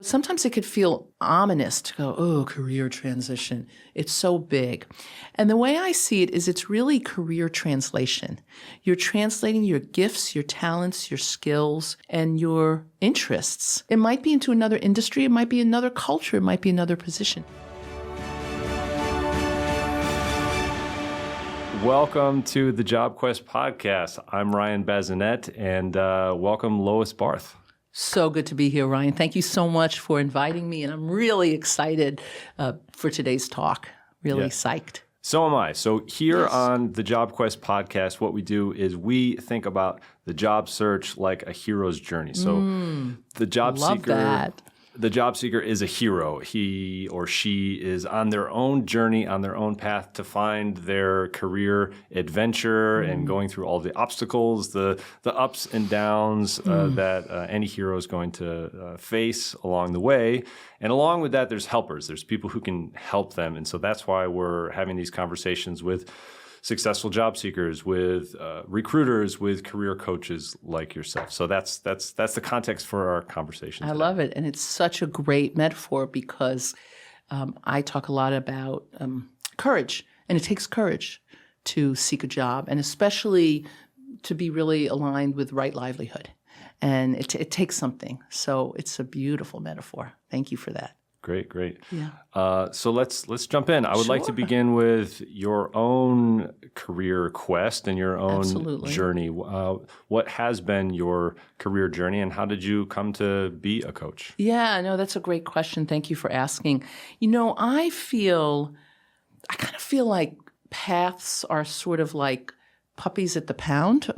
Sometimes it could feel ominous to go, oh, career transition. It's so big. And the way I see it is it's really career translation. You're translating your gifts, your talents, your skills, and your interests. It might be into another industry. It might be another culture. It might be another position. Welcome to the JobQuest Podcast. I'm Ryan Bazinet, and welcome Lois Barth. So good to be here, Ryan. Thank you so much for inviting me, and I'm really excited for today's talk. Really psyched. So am I. So here on the JobQuest Podcast, what we do is we think about the job search like a hero's journey. So the job seeker is a hero. He or she is on their own journey, on their own path to find their career adventure and going through all the obstacles, the ups and downs that any hero is going to face along the way. And along with that, there's helpers. There's people who can help them. And so that's why we're having these conversations with successful job seekers, with recruiters, with career coaches like yourself. So that's the context for our conversation today. I love it. And it's such a great metaphor because I talk a lot about courage. And it takes courage to seek a job, and especially to be really aligned with right livelihood. And it takes something. So it's a beautiful metaphor. Thank you for that. Great. Yeah. So let's jump in. I would like to begin with your own career quest and your own journey. What has been your career journey, and how did you come to be a coach? Yeah, no, that's a great question. Thank you for asking. You know, I kind of feel like paths are sort of like puppies at the pound.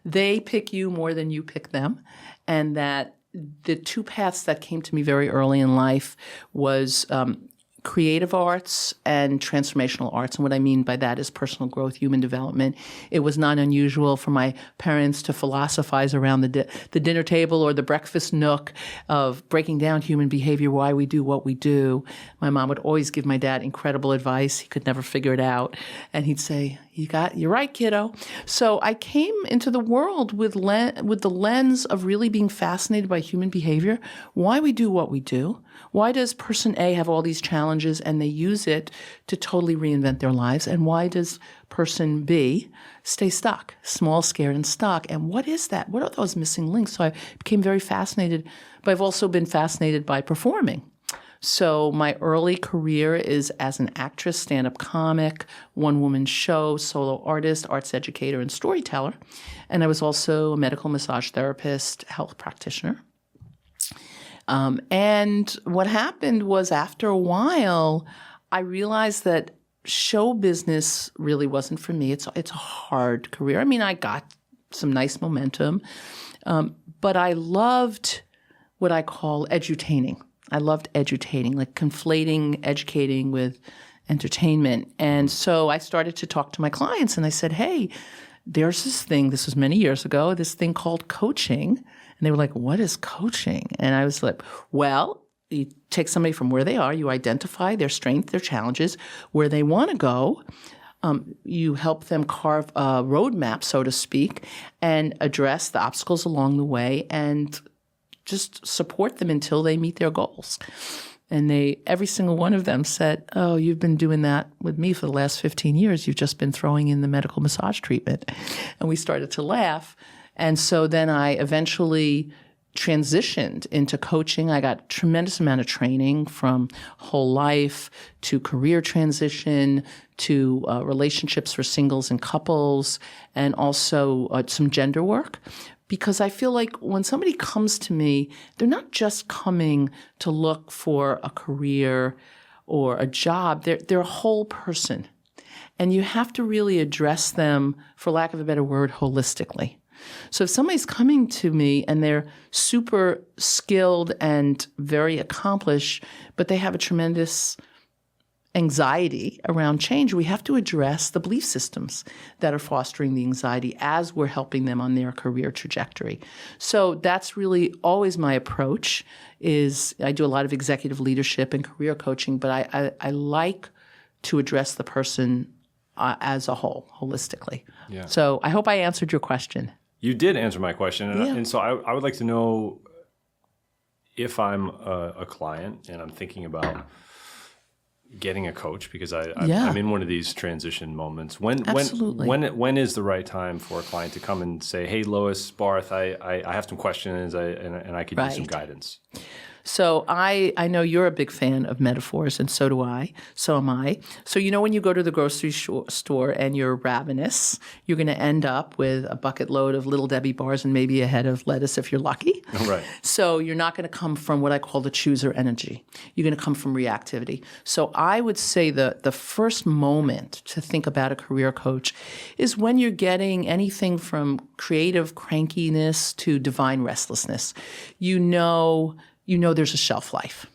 They pick you more than you pick them, and that the two paths that came to me very early in life was creative arts and transformational arts. And what I mean by that is personal growth, human development. It was not unusual for my parents to philosophize around the dinner table or the breakfast nook of breaking down human behavior, why we do what we do. My mom would always give my dad incredible advice. He could never figure it out. And he'd say, you're right, kiddo. So I came into the world with the lens of really being fascinated by human behavior, why we do what we do. Why does person A have all these challenges and they use it to totally reinvent their lives? And why does person B stay stuck, small, scared, and stuck? And what is that? What are those missing links? So I became very fascinated, but I've also been fascinated by performing. So my early career is as an actress, stand-up comic, one-woman show, solo artist, arts educator, and storyteller. And I was also a medical massage therapist, health practitioner. And what happened was after a while, I realized that show business really wasn't for me. It's a hard career. I mean, I got some nice momentum, but I loved what I call edutaining. I loved edutaining, like conflating educating with entertainment. And so I started to talk to my clients and I said, hey, there's this thing, this was many years ago, this thing called coaching. And they were like, what is coaching? And I was like, well, you take somebody from where they are, you identify their strengths, their challenges, where they want to go. You help them carve a roadmap, so to speak, and address the obstacles along the way and just support them until they meet their goals. And every single one of them said, oh, you've been doing that with me for the last 15 years. You've just been throwing in the medical massage treatment. And we started to laugh. And so then I eventually transitioned into coaching. I got a tremendous amount of training from whole life to career transition to relationships for singles and couples, and also some gender work. Because I feel like when somebody comes to me, they're not just coming to look for a career or a job. They're a whole person. And you have to really address them, for lack of a better word, holistically. So if somebody's coming to me and they're super skilled and very accomplished, but they have a tremendous anxiety around change, we have to address the belief systems that are fostering the anxiety as we're helping them on their career trajectory. So that's really always my approach. Is I do a lot of executive leadership and career coaching, but I like to address the person as a whole, holistically. Yeah. So I hope I answered your question. You did answer my question. And so I would like to know, if I'm a client and I'm thinking about getting a coach, because I'm in one of these transition moments. When is the right time for a client to come and say, "Hey, Lois Barth, I have some questions, and I could use some guidance"? So I know you're a big fan of metaphors, and so do I. So am I. So when you go to the grocery store and you're ravenous, you're going to end up with a bucket load of Little Debbie bars and maybe a head of lettuce if you're lucky. Right. So you're not going to come from what I call the chooser energy. You're going to come from reactivity. So I would say the first moment to think about a career coach is when you're getting anything from creative crankiness to divine restlessness. You know there's a shelf life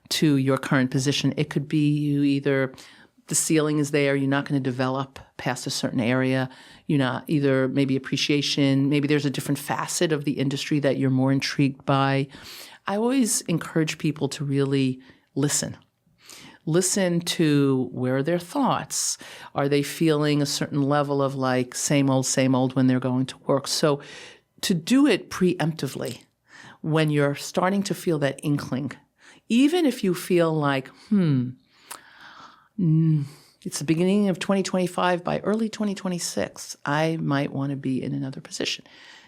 to your current position. It could be you either the ceiling is there, you're not going to develop past a certain area, you're not either maybe appreciation, maybe there's a different facet of the industry that you're more intrigued by. I always encourage people to really listen. Listen to where are their thoughts? Are they feeling a certain level of like same old when they're going to work? So to do it preemptively, when you're starting to feel that inkling, even if you feel like, it's the beginning of 2025, by early 2026, I might want to be in another position.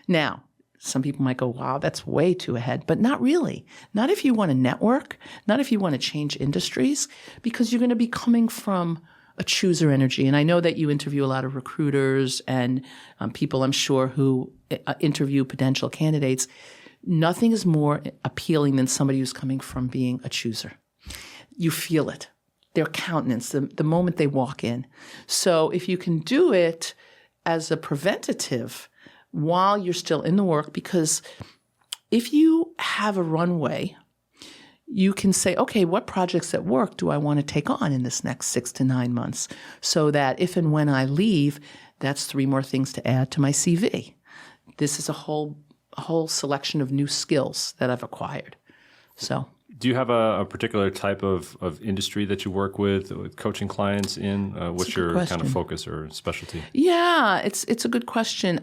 Now, some people might go, wow, that's way too ahead, but not really. Not if you want to network, not if you want to change industries, because you're going to be coming from a chooser energy. And I know that you interview a lot of recruiters and people, I'm sure, who interview potential candidates. Nothing is more appealing than somebody who's coming from being a chooser. You feel it, their countenance, the moment they walk in. So if you can do it as a preventative while you're still in the work, because if you have a runway, you can say, okay, what projects at work do I want to take on in this next 6 to 9 months? So that if and when I leave, that's 3 more things to add to my CV. This is a whole selection of new skills that I've acquired. So, do you have a particular type of industry that you work with coaching clients in? What's your kind of focus or specialty? Yeah, it's a good question.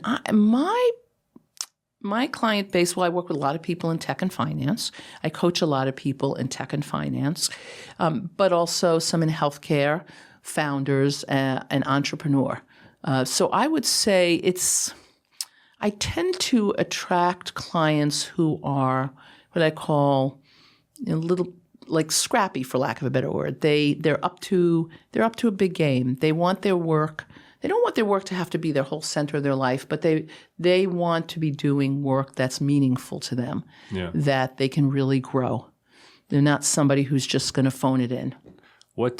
My client base, well, I work with a lot of people in tech and finance. I coach a lot of people in tech and finance, but also some in healthcare, founders, and entrepreneur. So I would say I tend to attract clients who are what I call a little like scrappy, for lack of a better word. They're up to a big game. They want their work. They don't want their work to have to be their whole center of their life, but they want to be doing work that's meaningful to them, that they can really grow. They're not somebody who's just going to phone it in. When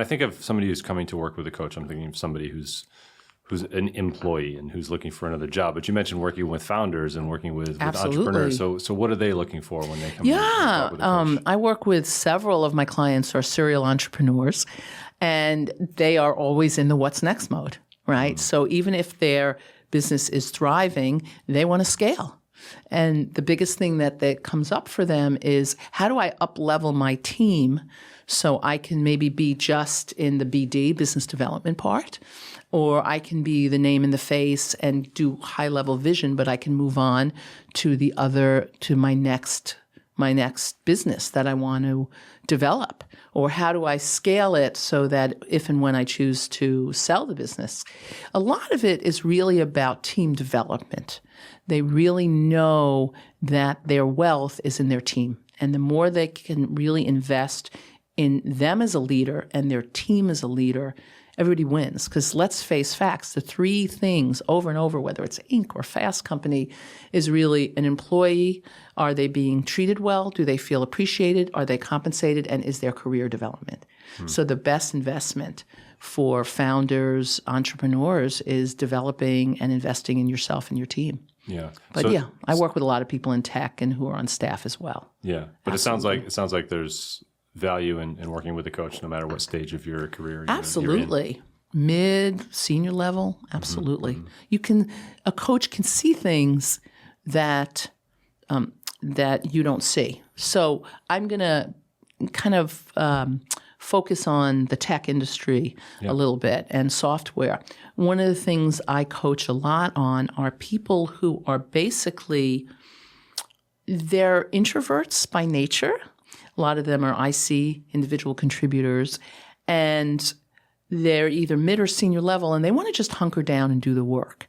I think of somebody who's coming to work with a coach, I'm thinking of somebody who's an employee and who's looking for another job. But you mentioned working with founders and working with entrepreneurs. So what are they looking for when they come in to talk with a coach? I work with several of my clients who are serial entrepreneurs, and they are always in the what's next mode, right? So even if their business is thriving, they want to scale. And the biggest thing that comes up for them is, how do I up-level my team so I can maybe be just in the BD, business development part, or I can be the name in the face and do high-level vision, but I can move on to my next business that I want to develop? Or how do I scale it so that if and when I choose to sell the business? A lot of it is really about team development. They really know that their wealth is in their team. And the more they can really invest in them as a leader and their team as a leader, everybody wins. Because let's face facts, the 3 things over and over, whether it's Inc. or Fast Company, is really an employee. Are they being treated well? Do they feel appreciated? Are they compensated? And is there career development? So the best investment for founders, entrepreneurs, is developing and investing in yourself and your team. Yeah. But I work with a lot of people in tech and who are on staff as well. Yeah. But it sounds like there's value in working with a coach no matter what stage of your career absolutely you're in. Mid, senior level, absolutely. A coach can see things that you don't see. So I'm going to kind of focus on the tech industry a little bit and software. One of the things I coach a lot on are people who are basically they're introverts by nature. A lot of them are IC, individual contributors, and they're either mid or senior level, and they want to just hunker down and do the work.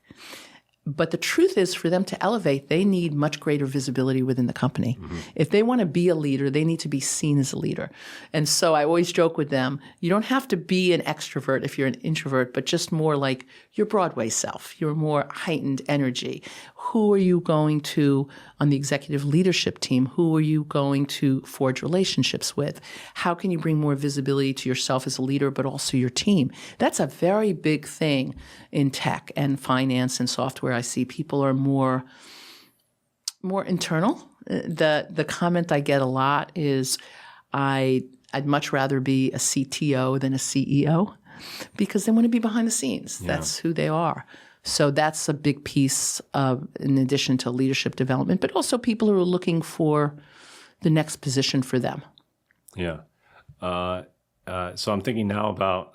But the truth is, for them to elevate, they need much greater visibility within the company. Mm-hmm. If they want to be a leader, they need to be seen as a leader. And so I always joke with them, you don't have to be an extrovert if you're an introvert, but just more like your Broadway self, your more heightened energy. Who are you going to, on the executive leadership team, who are you going to forge relationships with? How can you bring more visibility to yourself as a leader, but also your team? That's a very big thing in tech and finance and software. I see people are more internal. The comment I get a lot is, I'd much rather be a CTO than a CEO, because they want to be behind the scenes. Yeah. That's who they are. So that's a big piece of, in addition to leadership development, but also people who are looking for the next position for them. Yeah. So I'm thinking now about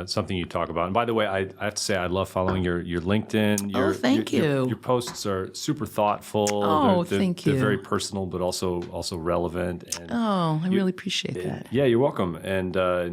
something you talk about. And by the way, I have to say I love following your LinkedIn. Thank you. Your posts are super thoughtful. Thank you. They're very personal, but also relevant. And I really appreciate that. Yeah, you're welcome. And I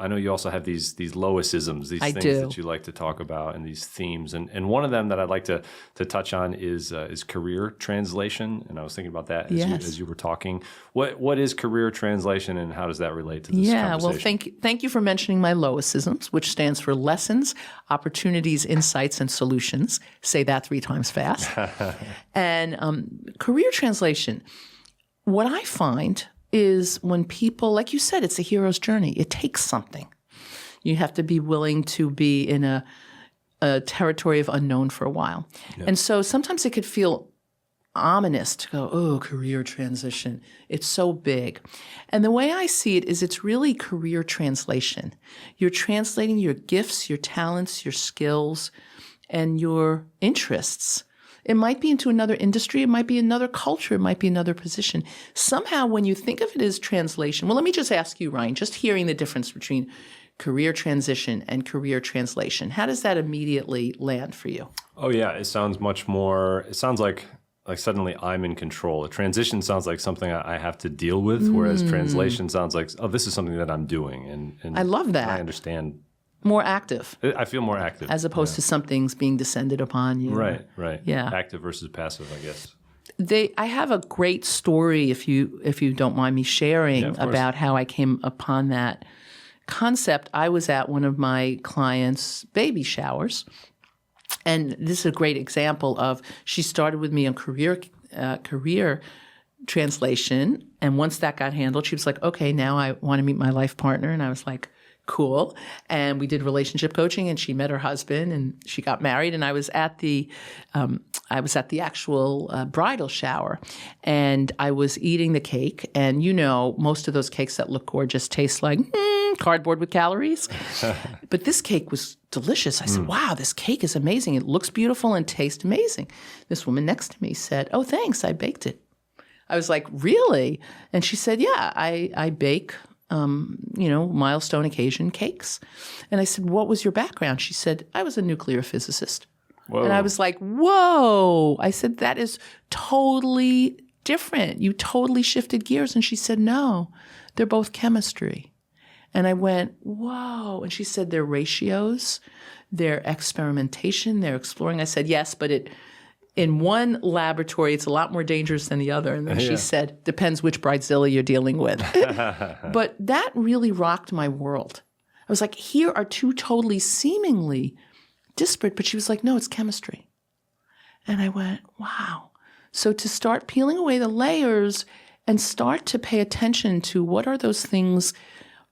know you also have these Loisisms, these things that you like to talk about, and these themes. And one of them that I'd like to touch on is career translation. And I was thinking about that as you were talking. What is career translation, and how does that relate to this conversation? Well, thank you for mentioning my Loisisms, which stands for lessons, opportunities, insights, and solutions. Say that 3 times fast. And career translation, what I find is when people, like you said, it's a hero's journey. It takes something. You have to be willing to be in a territory of unknown for a while. Yeah. And so sometimes it could feel ominous to go, career transition. It's so big. And the way I see it is it's really career translation. You're translating your gifts, your talents, your skills, and your interests. It might be into another industry. It might be another culture. It might be another position. Somehow when you think of it as translation, well, let me just ask you, Ryan, just hearing the difference between career transition and career translation, how does that immediately land for you? Oh, yeah. It sounds like suddenly I'm in control. A transition sounds like something I have to deal with, whereas translation sounds like, this is something that I'm doing. And I love that. I understand. More active. I feel more active. As opposed to something's being descended upon you. Right. Yeah. Active versus passive, I guess. I have a great story, if you don't mind me sharing, about how I came upon that concept. I was at one of my clients' baby showers. And this is a great example of, she started with me on career translation. And once that got handled, she was like, okay, now I want to meet my life partner. And I was like, cool. And we did relationship coaching, and she met her husband, and she got married. And I was at the actual bridal shower, and I was eating the cake. And most of those cakes that look gorgeous taste like cardboard with calories. But this cake was delicious. I said, wow, this cake is amazing. It looks beautiful and tastes amazing. This woman next to me said, oh, thanks, I baked it. I was like, really? And she said, yeah, I bake milestone occasion cakes. And I said, what was your background? She said, I was a nuclear physicist. Whoa. And I was like, whoa. I said, that is totally different. You totally shifted gears. And she said, no, they're both chemistry. And I went, whoa. And she said, they're ratios, they're experimentation, they're exploring. I said, yes, but in one laboratory, it's a lot more dangerous than the other. And then she said, depends which bridezilla you're dealing with. But that really rocked my world. I was like, here are 2 totally seemingly disparate, but she was like, no, it's chemistry. And I went, wow. So to start peeling away the layers and start to pay attention to what are those things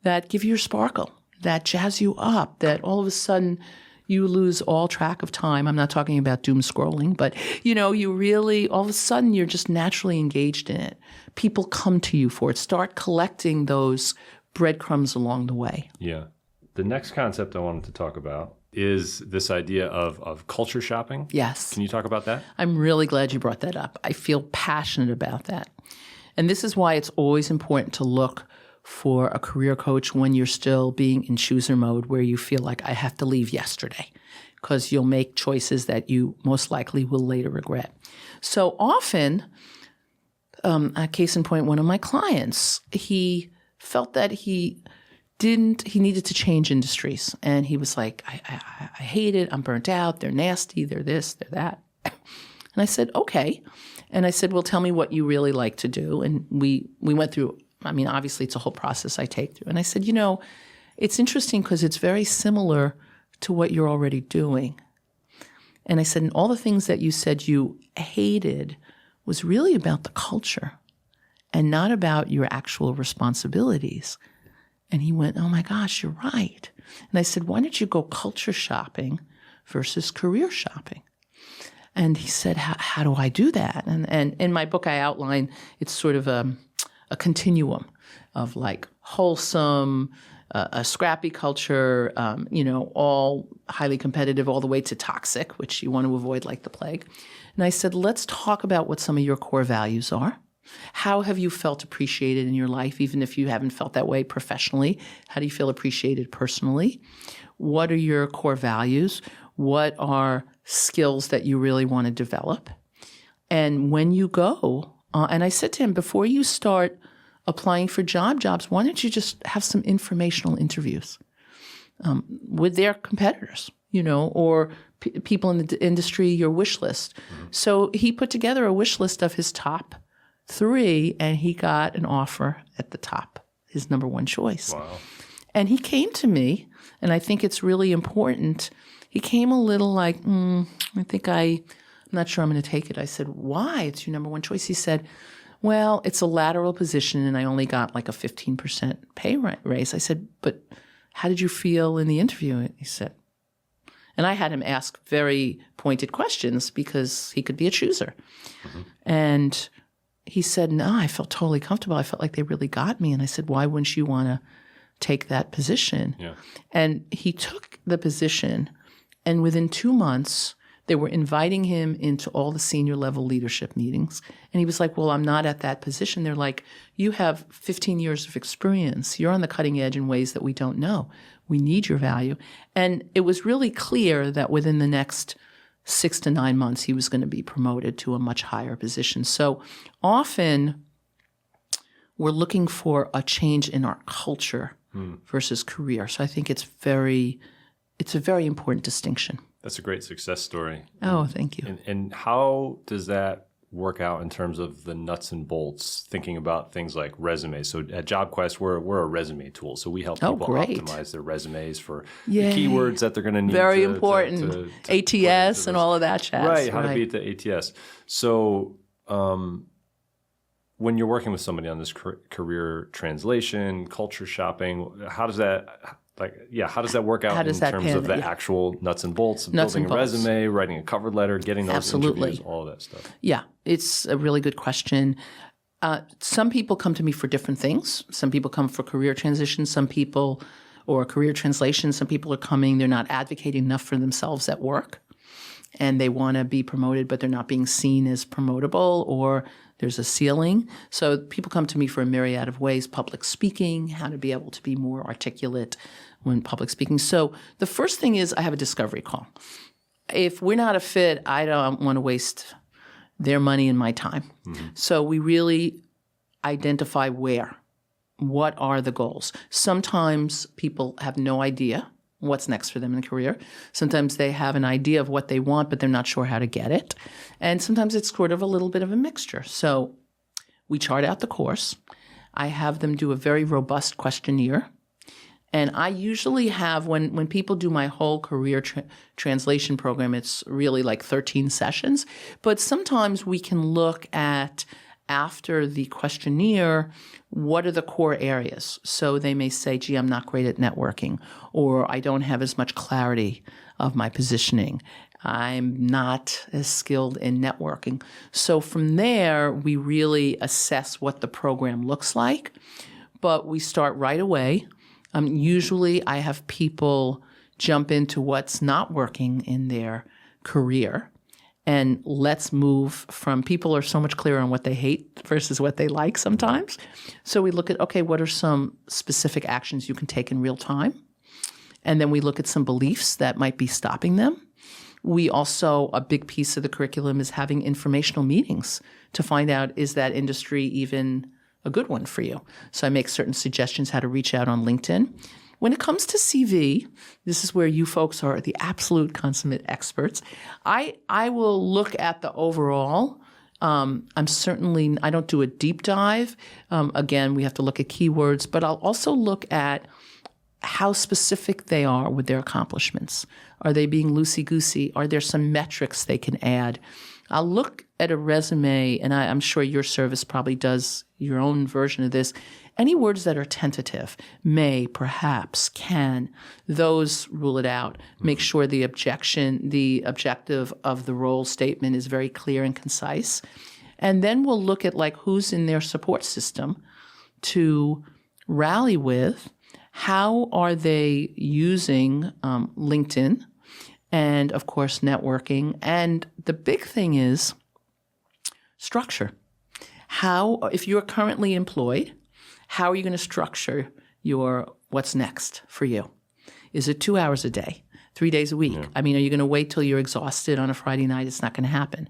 that give you your sparkle, that jazz you up, that all of a sudden you lose all track of time. I'm not talking about doom scrolling, but you really, all of a sudden you're just naturally engaged in it. People come to you for it. Start collecting those breadcrumbs along the way. Yeah. The next concept I wanted to talk about is this idea of culture shopping. Yes. Can you talk about that? I'm really glad you brought that up. I feel passionate about that. And this is why it's always important to look for a career coach when you're still being in chooser mode, where you feel like I have to leave yesterday. because you'll make choices that you most likely will later regret. So often, a case in point, one of my clients, he felt that he needed to change industries. And he was like, I hate it. I'm burnt out. They're nasty. They're this, they're that. And I said, okay. And I said, well, tell me what you really like to do. And we went through, obviously it's a whole process I take through. And I said, it's interesting because it's very similar to what you're already doing. And I said, and all the things that you said you hated was really about the culture and not about your actual responsibilities. And he went, oh my gosh, you're right. And I said, why don't you go culture shopping versus career shopping? And he said, how do I do that? And in my book, I outline, it's sort of a continuum of like wholesome, a scrappy culture, all highly competitive, all the way to toxic, which you want to avoid like the plague. And I said, let's talk about what some of your core values are. How have you felt appreciated in your life, even if you haven't felt that way professionally? How do you feel appreciated personally? What are your core values? What are skills that you really want to develop? And when you go, and I said to him, before you start applying for jobs, why don't you just have some informational interviews with their competitors, or people in the industry, your wish list. Mm-hmm. So he put together a wish list of his top 3, and he got an offer at the top, his number 1 choice. Wow. And he came to me, and I think it's really important. He came a little like, I'm not sure I'm going to take it. I said, why? It's your number 1 choice. He said, well, it's a lateral position, and I only got like a 15% pay raise. I said, but how did you feel in the interview? He said, and I had him ask very pointed questions because he could be a chooser. Mm-hmm. And he said, no, I felt totally comfortable. I felt like they really got me. And I said, why wouldn't you want to take that position? Yeah. And he took the position, and within 2 months, they were inviting him into all the senior level leadership meetings. And he was like, well, I'm not at that position. They're like, you have 15 years of experience. You're on the cutting edge in ways that we don't know. We need your value. And it was really clear that within the next 6 to 9 months, he was going to be promoted to a much higher position. So often we're looking for a change in our culture versus career. So I think it's a very important distinction. That's a great success story. Oh, thank you. And how does that work out in terms of the nuts and bolts, thinking about things like resumes? So at JobQuest, we're a resume tool. So we help people optimize their resumes for the keywords that they're going to need. Very important. to ATS and all of that jazz. Right, how to beat the ATS. So when you're working with somebody on this career translation, culture shopping, how does that work out in terms of the actual nuts and bolts of building a resume, writing a cover letter, getting those interviews, all of that stuff? Yeah, it's a really good question. Some people come to me for different things. Some people come for career transition, or career translation. Some people are coming, they're not advocating enough for themselves at work, and they want to be promoted, but they're not being seen as promotable, or there's a ceiling. So people come to me for a myriad of ways: public speaking, how to be able to be more articulate when public speaking. So the first thing is I have a discovery call. If we're not a fit, I don't want to waste their money and my time. Mm-hmm. So we really identify what are the goals. Sometimes people have no idea what's next for them in a career. Sometimes they have an idea of what they want, but they're not sure how to get it. And sometimes it's sort of a little bit of a mixture. So we chart out the course. I have them do a very robust questionnaire. And I usually have, when people do my whole career translation program, it's really like 13 sessions. But sometimes we can look at, after the questionnaire, what are the core areas? So they may say, gee, I'm not great at networking, or I don't have as much clarity of my positioning. I'm not as skilled in networking. So from there, we really assess what the program looks like, but we start right away. Usually I have people jump into what's not working in their career. And let's move from, people are so much clearer on what they hate versus what they like sometimes. So we look at, okay, what are some specific actions you can take in real time? And then we look at some beliefs that might be stopping them. We also, a big piece of the curriculum is having informational meetings to find out, is that industry even a good one for you? So I make certain suggestions how to reach out on LinkedIn. When it comes to CV, this is where you folks are the absolute consummate experts. I will look at the overall. I don't do a deep dive. Again, we have to look at keywords, but I'll also look at how specific they are with their accomplishments. Are they being loosey-goosey? Are there some metrics they can add? I'll look at a resume, and I'm sure your service probably does your own version of this. Any words that are tentative, may, perhaps, can, those rule it out. Make sure the objective of the role statement is very clear and concise. And then we'll look at who's in their support system to rally with. How are they using LinkedIn and, of course, networking? And the big thing is structure. If you're currently employed, how are you going to structure your what's next for you? Is it 2 hours a day, 3 days a week? Yeah. I mean, are you going to wait till you're exhausted on a Friday night? It's not going to happen.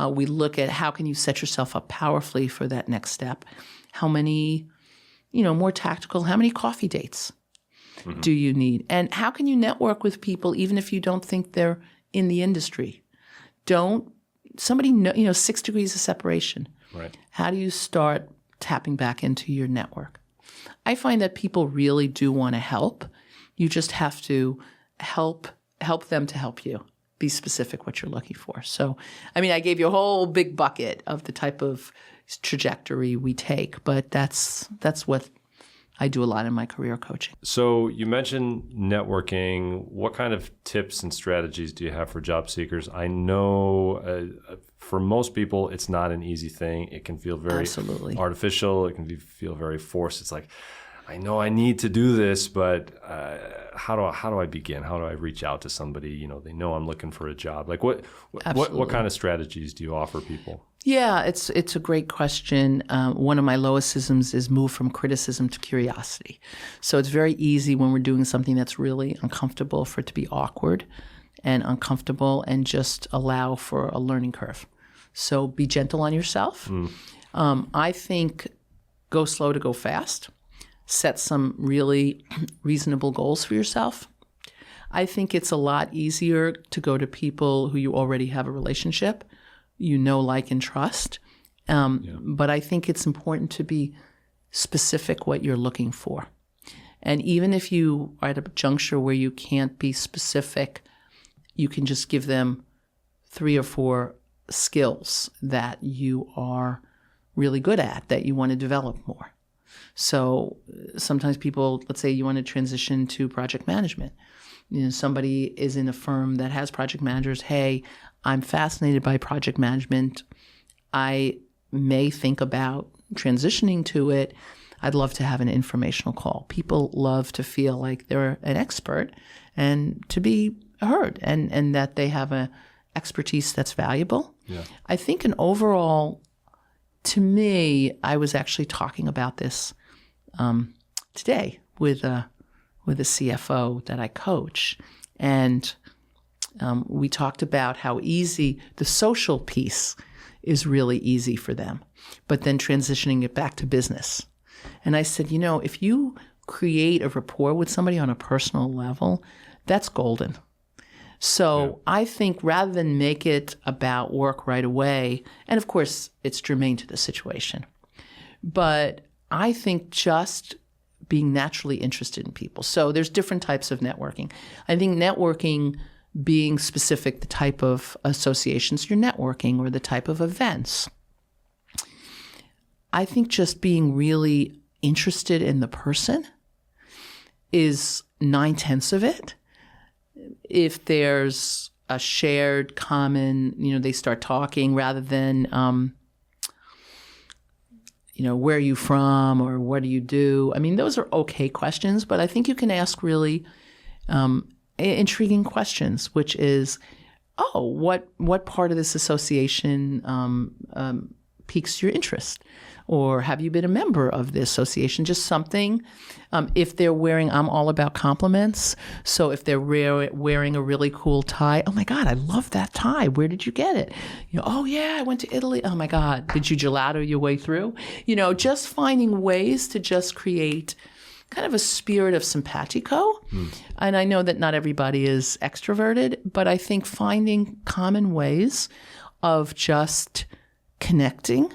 We look at how can you set yourself up powerfully for that next step. How many, more tactical, how many coffee dates do you need? And how can you network with people even if you don't think they're in the industry? Somebody know, 6 degrees of separation. Right. How do you start tapping back into your network? I find that people really do want to help. You just have to help them to help you. Be specific what you're looking for. So, I gave you a whole big bucket of the type of trajectory we take, but that's what I do a lot in my career coaching. So you mentioned networking. What kind of tips and strategies do you have for job seekers? I know for most people, it's not an easy thing. It can feel very Absolutely. artificial. It can feel very forced. It's like, I know I need to do this, but how do I begin? How do I reach out to somebody? They know I'm looking for a job. What kind of strategies do you offer people? Yeah, it's a great question. One of my Loisisms is move from criticism to curiosity. So it's very easy when we're doing something that's really uncomfortable for it to be awkward and uncomfortable and just allow for a learning curve. So be gentle on yourself. I think go slow to go fast. Set some really reasonable goals for yourself. I think it's a lot easier to go to people who you already have a relationship, like, and trust. But I think it's important to be specific what you're looking for. And even if you are at a juncture where you can't be specific, you can just give them 3 or 4 skills that you are really good at, that you want to develop more. So sometimes people, let's say you want to transition to project management. Somebody is in a firm that has project managers. Hey, I'm fascinated by project management. I may think about transitioning to it. I'd love to have an informational call. People love to feel like they're an expert and to be heard and that they have an expertise that's valuable. Yeah. I think an overall, to me, I was actually talking about this today with a CFO that I coach, and we talked about how easy the social piece is really easy for them, but then transitioning it back to business. And I said, if you create a rapport with somebody on a personal level, that's golden. So I think rather than make it about work right away, and of course it's germane to the situation, but I think just being naturally interested in people. So there's different types of networking. I think networking being specific, the type of associations you're networking or the type of events. I think just being really interested in the person is 9/10 of it. If there's a shared common, they start talking rather than, where are you from or what do you do? Those are okay questions, but I think you can ask really intriguing questions, which is, what part of this association piques your interest? Or have you been a member of the association? Just something. If they're wearing, I'm all about compliments. So if they're wearing a really cool tie, oh my God, I love that tie. Where did you get it? Oh yeah, I went to Italy. Oh my God, did you gelato your way through? Just finding ways to just create kind of a spirit of simpatico. And I know that not everybody is extroverted, but I think finding common ways of just connecting.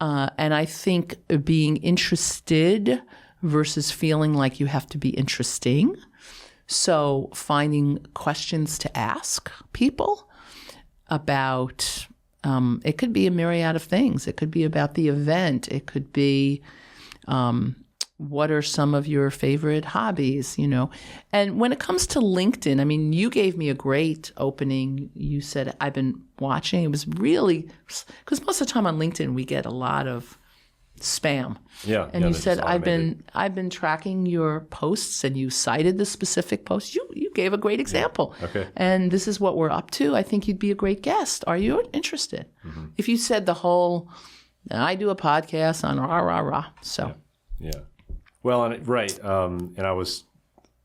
And I think being interested versus feeling like you have to be interesting. So finding questions to ask people about, it could be a myriad of things. It could be about the event. It could be, what are some of your favorite hobbies, And when it comes to LinkedIn, I mean, you gave me a great opening. You said, I've been watching. It was really, because most of the time on LinkedIn, we get a lot of spam. Yeah. And you said, I've been tracking your posts, and you cited the specific post. You gave a great example. Yeah. Okay. And this is what we're up to. I think you'd be a great guest. Are you interested? If you said the whole, I do a podcast on rah, rah, rah. So. Yeah. Well, right. And I was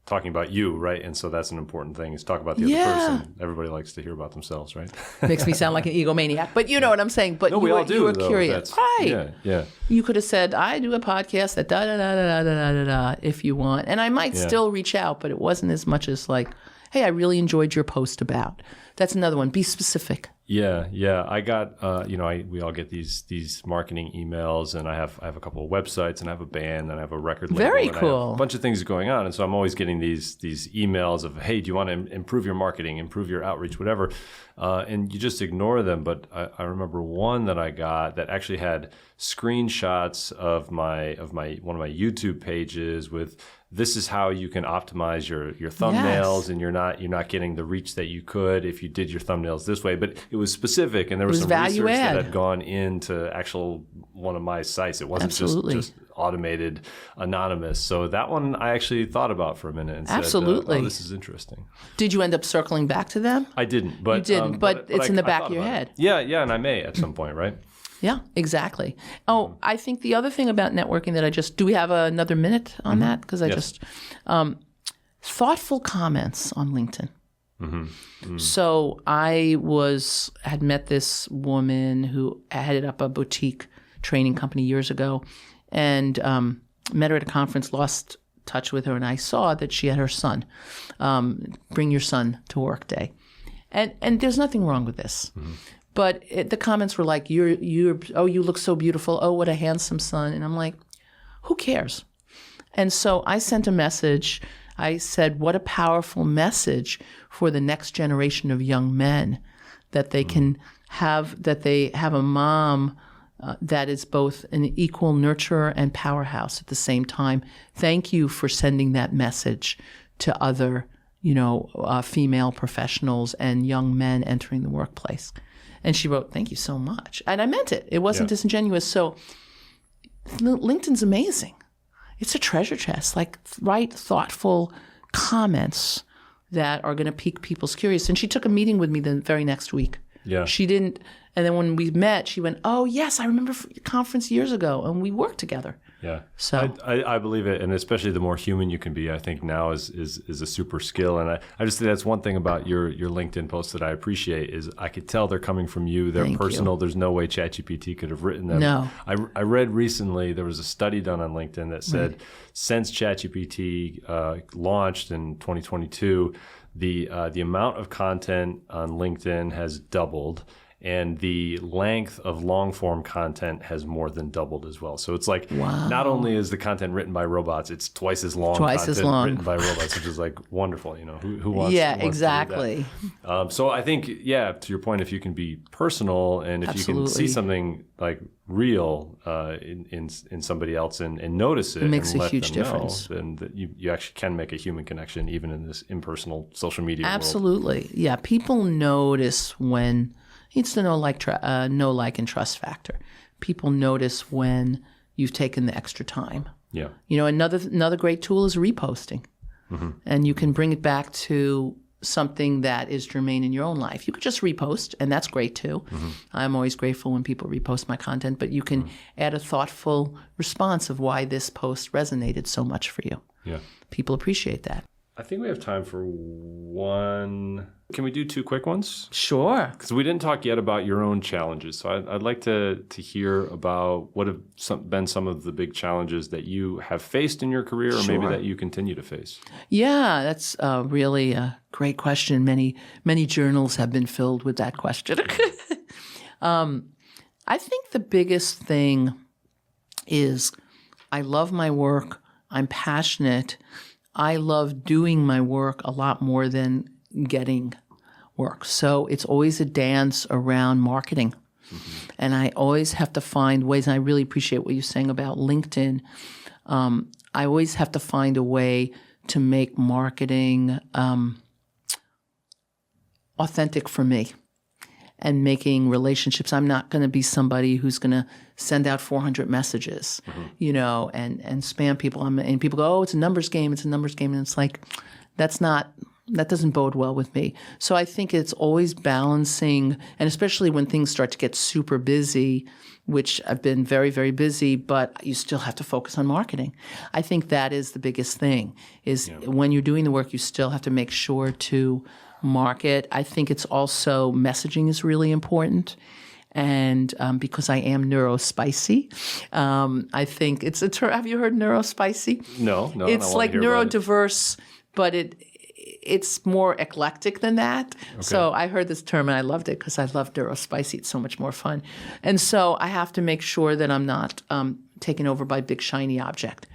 talking about you, right? And so that's an important thing, is talk about the other person. Everybody likes to hear about themselves, right? Makes me sound like an egomaniac, but you know what I'm saying. But no, we all do, you were though. curious. Right. Yeah. You could have said, I do a podcast that da-da-da-da-da-da-da-da if you want. And I might still reach out, but it wasn't as much as like, hey, I really enjoyed your post about. That's another one. Be specific. Yeah. I got, we all get these marketing emails, and I have a couple of websites, and I have a band, and I have a record label. Very and cool. I have a bunch of things going on. And so I'm always getting these emails of, hey, do you want to improve your marketing, improve your outreach, whatever? And you just ignore them. But I remember one that I got that actually had screenshots of one of my YouTube pages with, this is how you can optimize your thumbnails, and you're not getting the reach that you could if you did your thumbnails this way. But it was specific, and there was some research that had gone into actual one of my sites. It wasn't just automated, anonymous. So that one I actually thought about for a minute and said, oh, this is interesting. Did you end up circling back to them? I didn't, but you didn't, but it's in the back of your head. Yeah, and I may at some point, right? Yeah, exactly. Oh, I think the other thing about networking that do we have another minute on that? Because thoughtful comments on LinkedIn. So I had met this woman who headed up a boutique training company years ago, and met her at a conference, lost touch with her, and I saw that she had her son, bring your son to work day. And there's nothing wrong with this. But the comments were like, you look so beautiful. Oh, what a handsome son. And I'm like, who cares? And so I sent a message. I said, what a powerful message for the next generation of young men, that they can have, that they have a mom that is both an equal nurturer and powerhouse at the same time. Thank you for sending that message to other, female professionals and young men entering the workplace. And she wrote, thank you so much. And I meant it. It wasn't disingenuous. So LinkedIn's amazing. It's a treasure chest, like write thoughtful comments that are going to pique people's curiosity. And she took a meeting with me the very next week. Yeah. She didn't. And then when we met, she went, oh, yes, I remember your conference years ago. And we worked together. Yeah. So I believe it. And especially the more human you can be, I think now is a super skill. And I just think that's one thing about your LinkedIn posts that I appreciate is I could tell they're coming from you. They're personal. There's no way ChatGPT could have written them. No. I read recently, there was a study done on LinkedIn that said since ChatGPT launched in 2022, the amount of content on LinkedIn has doubled. And the length of long-form content has more than doubled as well. So it's like not only is the content written by robots, it's twice as long written by robots, which is like wonderful. Who wants exactly. to do that? So I think, to your point, if you can be personal and if you can see something like real in somebody else and notice it makes and a let huge them difference. Know, then you actually can make a human connection even in this impersonal social media world. Absolutely. Yeah, people notice when... It's the know, like, and trust factor. People notice when you've taken the extra time. Yeah. Another great tool is reposting. And you can bring it back to something that is germane in your own life. You could just repost, and that's great too. Mm-hmm. I'm always grateful when people repost my content, but you can add a thoughtful response of why this post resonated so much for you. Yeah. People appreciate that. I think we have time for one. Can we do 2 quick ones? Sure. Because we didn't talk yet about your own challenges. So I'd like to hear about what have been some of the big challenges that you have faced in your career, or maybe that you continue to face. Yeah, that's really a great question. Many journals have been filled with that question. I think the biggest thing is I love my work. I'm passionate. I love doing my work a lot more than getting work. So it's always a dance around marketing. Mm-hmm. And I always have to find ways, and I really appreciate what you're saying about LinkedIn. I always have to find a way to make marketing authentic for me and making relationships. I'm not going to be somebody who's going to send out 400 messages, and spam people. And people go, oh, it's a numbers game. And it's like, that doesn't bode well with me. So I think it's always balancing, and especially when things start to get super busy, which I've been very, very busy, but you still have to focus on marketing. I think that is the biggest thing, is when you're doing the work, you still have to make sure to market. I think it's also messaging is really important. And because I am neurospicy, I think it's a term. Have you heard neurospicy? No. It's like neurodiverse, but it's more eclectic than that. Okay. So I heard this term and I loved it because I love neurospicy. It's so much more fun. And so I have to make sure that I'm not taken over by big shiny object.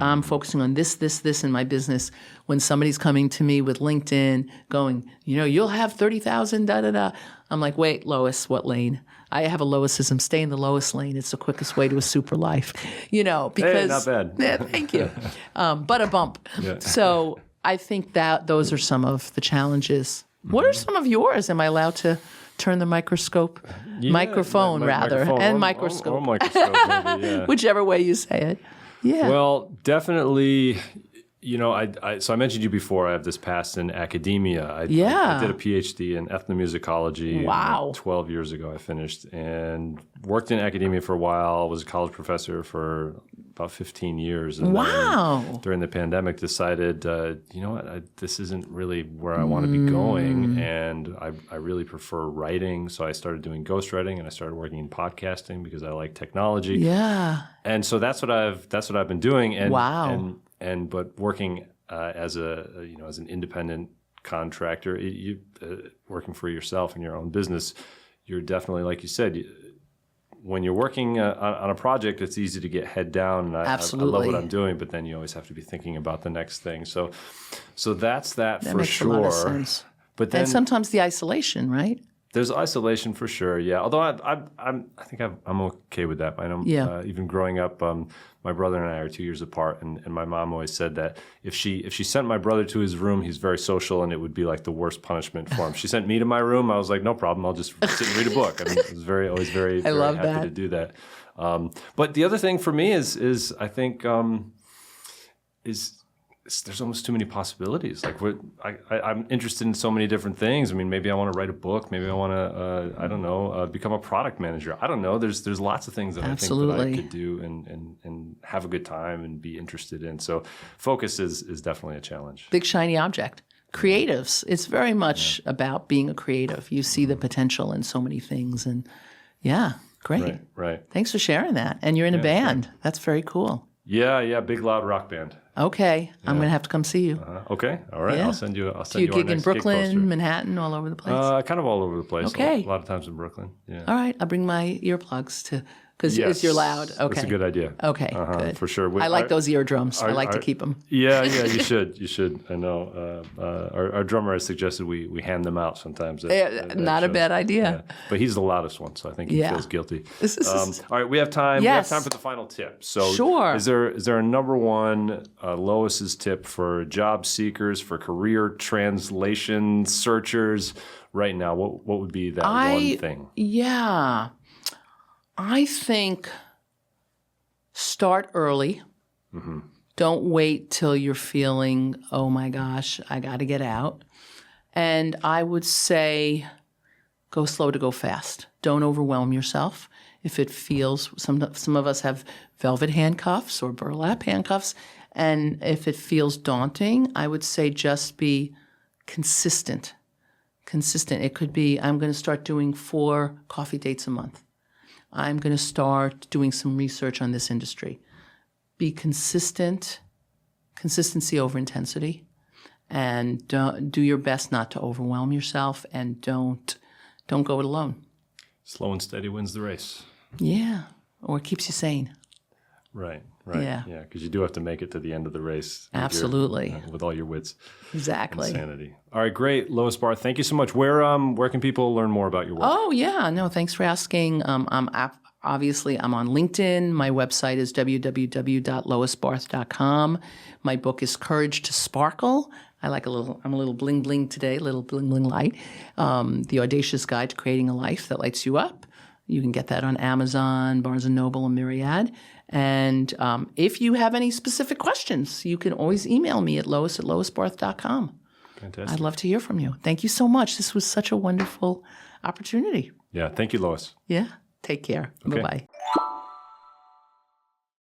I'm focusing on this in my business. When somebody's coming to me with LinkedIn going, you'll have 30,000, da-da-da. I'm like, wait, Lois, what lane? I have a Loisism. Stay in the Lois lane. It's the quickest way to a super life, because... Hey, not bad. Yeah, thank you. But a bump. Yeah. So I think that those are some of the challenges. Mm-hmm. What are some of yours? Am I allowed to turn the microscope? Yeah, microphone, rather. Microphone, and microscope. Or microscope, maybe, yeah. Whichever way you say it. Yeah. Well, definitely, so I mentioned you before, I have this past in academia. I did a PhD in ethnomusicology. Wow. 12 years ago I finished, and worked in academia for a while, was a college professor for about 15 years. And then during the pandemic decided, this isn't really where I want to be going, and I really prefer writing. So I started doing ghostwriting, and I started working in podcasting because I like technology. Yeah. And so that's what I've been doing. And but working as an independent contractor, working for yourself in your own business, you're definitely, like you said, when you're working on a project, it's easy to get head down. And I love what I'm doing, but then you always have to be thinking about the next thing. So that's that for makes sure. A lot of sense. But then and sometimes the isolation, right? There's isolation for sure, yeah. Although I think I'm okay with that. I know, even growing up, my brother and I are 2 years apart, and my mom always said that if she sent my brother to his room, he's very social, and it would be like the worst punishment for him. She sent me to my room, I was like, no problem, I'll just sit and read a book. I mean, I was always very happy to do that. But the other thing for me is I think there's almost too many possibilities. Like I'm interested in so many different things. I mean, maybe I want to write a book. Maybe I want to, become a product manager. I don't know. There's lots of things that I think that I could do and have a good time and be interested in. So focus is definitely a challenge. Big shiny object. Creatives. It's very much about being a creative. You see the potential in so many things. And great. Right. Thanks for sharing that. And you're in a band. Sure. That's very cool. Yeah, big loud rock band. Okay, I'm going to have to come see you. Okay, all right. Yeah. I'll send you. Do you gig in Brooklyn, Manhattan, all over the place? Kind of all over the place. Okay, a lot of times in Brooklyn. Yeah. All right, I'll bring my earplugs because you're loud. Okay, that's a good idea. Okay, good for sure. I like those eardrums. I like to keep them. Yeah, you should. You should. I know. Our drummer has suggested we hand them out sometimes. Not a bad idea. Yeah. But he's the loudest one, so I think he feels guilty. All right, we have time. Yes. We have time for the final tip. So, sure. Is there a number one Lois's tip for job seekers, for career translation searchers right now? What would be that one thing? Yeah. I think start early. Mm-hmm. Don't wait till you're feeling, oh my gosh, I got to get out. And I would say go slow to go fast. Don't overwhelm yourself. If it feels, some of us have velvet handcuffs or burlap handcuffs, and if it feels daunting, I would say just be consistent. Consistent. It could be, I'm going to start doing 4 coffee dates a month. I'm going to start doing some research on this industry. Be consistent, consistency over intensity, and do your best not to overwhelm yourself, and don't go it alone. Slow and steady wins the race. Yeah, or it keeps you sane. Right. Yeah, because you do have to make it to the end of the race. Absolutely. With all your wits. Exactly. Insanity. All right, great. Lois Barth, thank you so much. Where can people learn more about your work? Oh, yeah. No, thanks for asking. I'm on LinkedIn. My website is www.loisbarth.com. My book is Courage to Sparkle. I'm a little bling bling today, little bling bling light. The Audacious Guide to Creating a Life That Lights You Up. You can get that on Amazon, Barnes & Noble, and Myriad. And if you have any specific questions, you can always email me at lois@loisbarth.com. Fantastic. I'd love to hear from you. Thank you so much. This was such a wonderful opportunity. Yeah, thank you, Lois. Yeah, take care. Okay. Bye-bye.